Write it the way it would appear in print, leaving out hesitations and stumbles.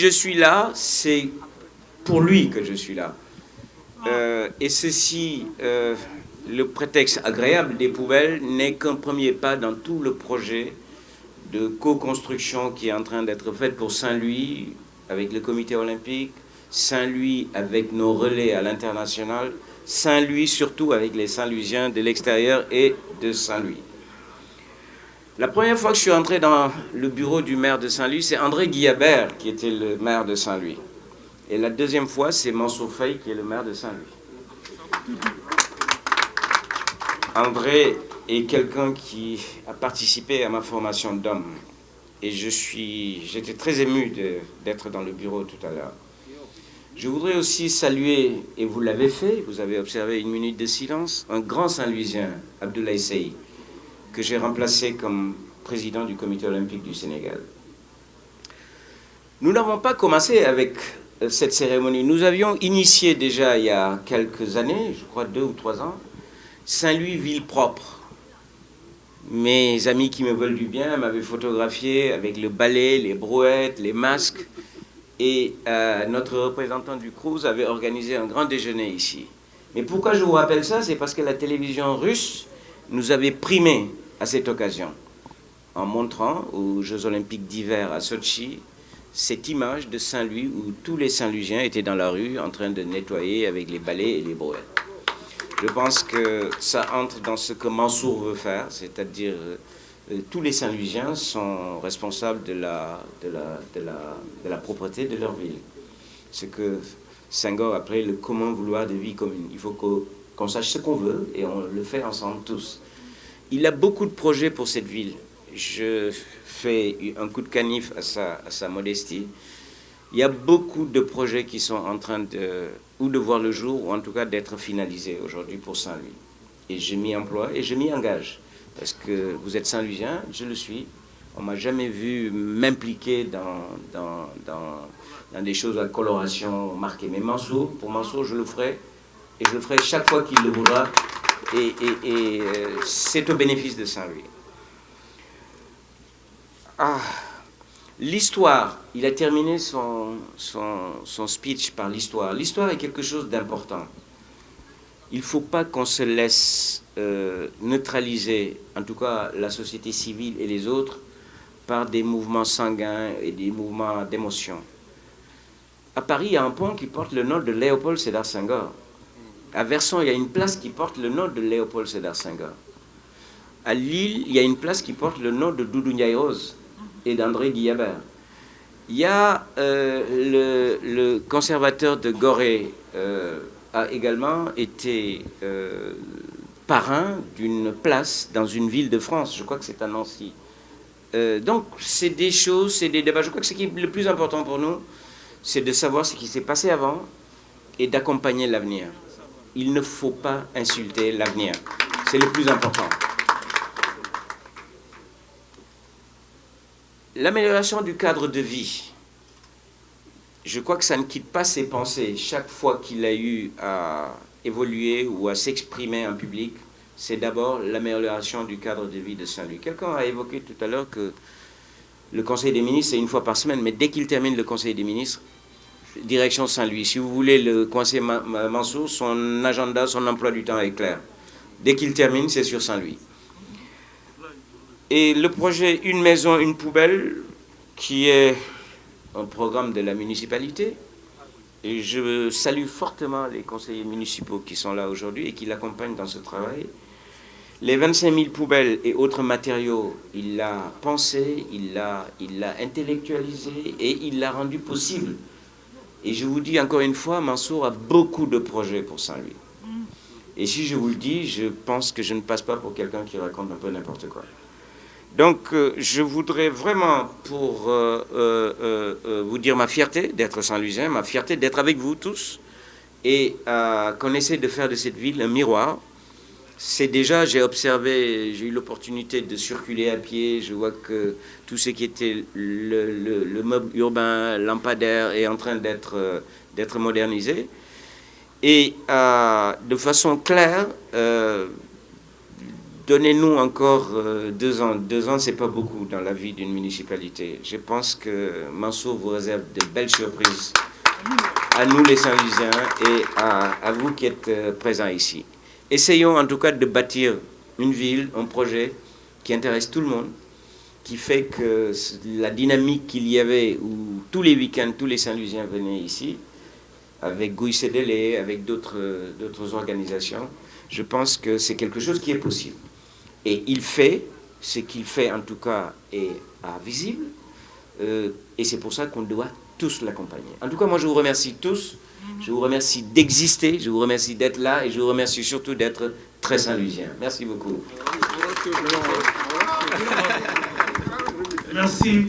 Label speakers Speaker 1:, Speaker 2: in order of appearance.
Speaker 1: je suis là, c'est pour lui que je suis là. Et ceci, le prétexte agréable des poubelles n'est qu'un premier pas dans tout le projet de co-construction qui est en train d'être fait pour Saint-Louis avec le comité olympique, Saint-Louis avec nos relais à l'international, Saint-Louis surtout avec les Saint-Louisiens de l'extérieur et de Saint-Louis. La première fois que je suis entré dans le bureau du maire de Saint-Louis, c'est André Guillabert qui était le maire de Saint-Louis. Et la deuxième fois, c'est Mansour Faye qui est le maire de Saint-Louis. André est quelqu'un qui a participé à ma formation d'homme. Et j'étais très ému d'être dans le bureau tout à l'heure. Je voudrais aussi saluer, et vous l'avez fait, vous avez observé une minute de silence, un grand Saint-Louisien, Abdoulaye Sey, que j'ai remplacé comme président du comité olympique du Sénégal. Nous n'avons pas commencé avec cette cérémonie. Nous avions initié déjà il y a quelques années, je crois 2 ou 3 ans, Saint-Louis ville propre. Mes amis qui me veulent du bien m'avaient photographié avec le balai, les brouettes, les masques. Et notre représentant du Crous avait organisé un grand déjeuner ici. Mais pourquoi je vous rappelle ça? C'est parce que la télévision russe nous avait primé à cette occasion, en montrant aux Jeux Olympiques d'hiver à Sochi cette image de Saint-Louis où tous les Saint-Louisiens étaient dans la rue en train de nettoyer avec les balais et les brouettes. Je pense que ça entre dans ce que Mansour veut faire, c'est-à-dire tous les Saint-Louisiens sont responsables de la propreté de leur ville. Ce que Senghor appelait le commun vouloir de vie commune. Il faut qu'on sache ce qu'on veut et on le fait ensemble tous. Il a beaucoup de projets pour cette ville. Je fais un coup de canif à sa modestie. Il y a beaucoup de projets qui sont en train de voir le jour, ou en tout cas d'être finalisés aujourd'hui pour Saint-Louis. Et je m'y emploie et je m'y engage. Parce que vous êtes Saint-Louisien, je le suis. On ne m'a jamais vu m'impliquer dans des choses à coloration marquée. Mais pour Mansour, je le ferai. Et je le ferai chaque fois qu'il le voudra. Et c'est au bénéfice de Saint-Louis. L'histoire, il a terminé son speech par l'histoire. L'histoire est quelque chose d'important. Il ne faut pas qu'on se laisse neutraliser, en tout cas la société civile et les autres, par des mouvements sanguins et des mouvements d'émotion. À Paris, il y a un pont qui porte le nom de Léopold Sédar Senghor. À Verson, il y a une place qui porte le nom de Léopold Sédar Senghor. À Lille, il y a une place qui porte le nom de Doudou Ndiaye Rose et d'André Guillabert. Il y a le conservateur de Gorée a également été parrain d'une place dans une ville de France. Je crois que c'est à Nancy. Donc, c'est des choses, c'est des débats. Je crois que ce qui est le plus important pour nous, c'est de savoir ce qui s'est passé avant et d'accompagner l'avenir. Il ne faut pas insulter l'avenir. C'est le plus important. L'amélioration du cadre de vie, je crois que ça ne quitte pas ses pensées. Chaque fois qu'il a eu à évoluer ou à s'exprimer en public, c'est d'abord l'amélioration du cadre de vie de Saint-Louis. Quelqu'un a évoqué tout à l'heure que le Conseil des ministres, c'est une fois par semaine, mais dès qu'il termine le Conseil des ministres, direction Saint-Louis. Si vous voulez, le conseiller Mansour, son agenda, son emploi du temps est clair. Dès qu'il termine, c'est sur Saint-Louis. Et le projet Une maison, une poubelle, qui est un programme de la municipalité, et je salue fortement les conseillers municipaux qui sont là aujourd'hui et qui l'accompagnent dans ce travail. Les 25 000 poubelles et autres matériaux, il l'a pensé, il l'a intellectualisé et il l'a rendu possible. Et je vous dis encore une fois, Mansour a beaucoup de projets pour Saint-Louis. Et si je vous le dis, je pense que je ne passe pas pour quelqu'un qui raconte un peu n'importe quoi. Donc, je voudrais vraiment, pour vous dire ma fierté d'être Saint-Louisien, ma fierté d'être avec vous tous, et qu'on essaie de faire de cette ville un miroir. C'est déjà, j'ai observé, j'ai eu l'opportunité de circuler à pied, je vois que tout ce qui était le meuble urbain, lampadaire, est en train d'être modernisé. Et de façon claire, donnez-nous encore 2 ans. 2 ans, c'est pas beaucoup dans la vie d'une municipalité. Je pense que Mansour vous réserve de belles surprises à nous les Saint-Louisiens et à vous qui êtes présents ici. Essayons en tout cas de bâtir une ville, un projet qui intéresse tout le monde, qui fait que la dynamique qu'il y avait où tous les week-ends, tous les Saint-Louisiens venaient ici, avec Gouy Cédélé, avec d'autres organisations, je pense que c'est quelque chose qui est possible. Et il fait, ce qu'il fait en tout cas est visible, et c'est pour ça qu'on doit tous l'accompagner. En tout cas, moi je vous remercie tous, je vous remercie d'exister, je vous remercie d'être là, et je vous remercie surtout d'être très Saint-Louisien. Merci beaucoup.
Speaker 2: Merci.